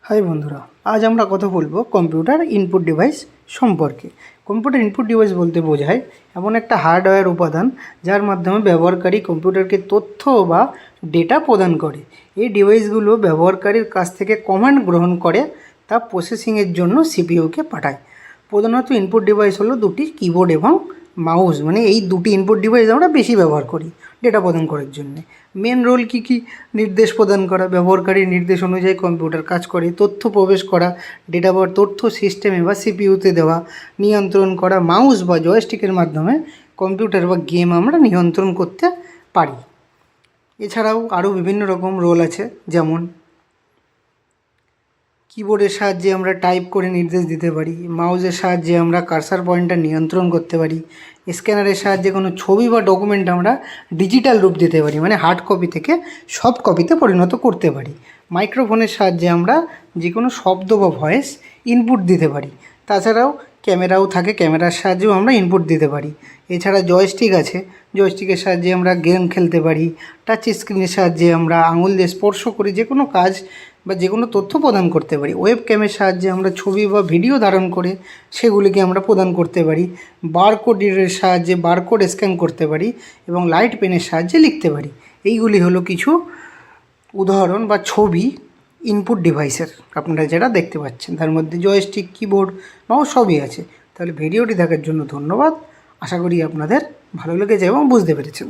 High বন্ধুরা, আজ আমরা কথা বলবো কম্পিউটার ইনপুট ডিভাইস সম্পর্কে। কম্পিউটার ইনপুট ডিভাইস বলতে বোঝায় এমন একটা হার্ডওয়্যার উপাদান যার মাধ্যমে ব্যবহারকারী কম্পিউটারকে তথ্য বা ডেটা প্রদান করে। এই ডিভাইসগুলো ব্যবহারকারীর কাছ থেকে কমান্ড গ্রহণ করে তা প্রসেসিংয়ের জন্য সিপিইউকে পাঠায়। প্রধানত ইনপুট ডিভাইস হলো দুটি কিবোর্ড এবং মাউস, মানে এই দুটি ইনপুট ডিভাইস আমরা বেশি ব্যবহার করি ডেটা প্রদান করার জন্যে। মেন রোল কী নির্দেশ প্রদান করা, ব্যবহারকারীর নির্দেশ অনুযায়ী কম্পিউটার কাজ করে, তথ্য প্রবেশ করা, ডেটা বা তথ্য সিস্টেমে বা সিপিইউতে দেওয়া, নিয়ন্ত্রণ করা। মাউস বা জয়স্টিকের মাধ্যমে কম্পিউটার বা গেম আমরা নিয়ন্ত্রণ করতে পারি। এছাড়াও আরও বিভিন্ন রকম রোল আছে, যেমন কিবোর্ডের সাহায্যে আমরা টাইপ করে নির্দেশ দিতে পারি, মাউসের সাহায্যে আমরা কার্সার পয়েন্টার নিয়ন্ত্রণ করতে পারি, স্ক্যানারের সাহায্যে কোনো ছবি বা ডকুমেন্ট আমরা ডিজিটাল রূপ দিতে পারি, মানে হার্ড কপি থেকে সফট কপিতে পরিণত করতে পারি। মাইক্রোফোনের সাহায্যে আমরা যে কোনো শব্দ বা ভয়েস ইনপুট দিতে পারি। তাছাড়াও ক্যামেরাও থাকে, ক্যামেরার সাহায্যেও আমরা ইনপুট দিতে পারি। এছাড়া জয়স্টিক আছে, জয়স্টিকের সাহায্যে আমরা গেম খেলতে পারি। টাচ স্ক্রিনের সাহায্যে আমরা আঙুল দিয়ে স্পর্শ করে যে কোনো কাজ বা যে কোনো তথ্য প্রদান করতে পারি। ওয়েব ক্যামের সাহায্যে আমরা ছবি বা ভিডিও ধারণ করে সেগুলিকে আমরা প্রদান করতে পারি। বারকোড রিডারের সাহায্যে বারকোড স্ক্যান করতে পারি এবং লাইট পেনের সাহায্যে লিখতে পারি। এইগুলি হলো কিছু উদাহরণ বা ছবি ইনপুট ডিভাইসের, আপনারা যেটা দেখতে পাচ্ছেন। তার মধ্যে জয়স্টিক, কিবোর্ড, মাউস সবই আছে। তাহলে ভিডিওটি দেখার জন্য ধন্যবাদ। আশা করি আপনাদের ভালো লেগেছে এবং বুঝতে পেরেছেন।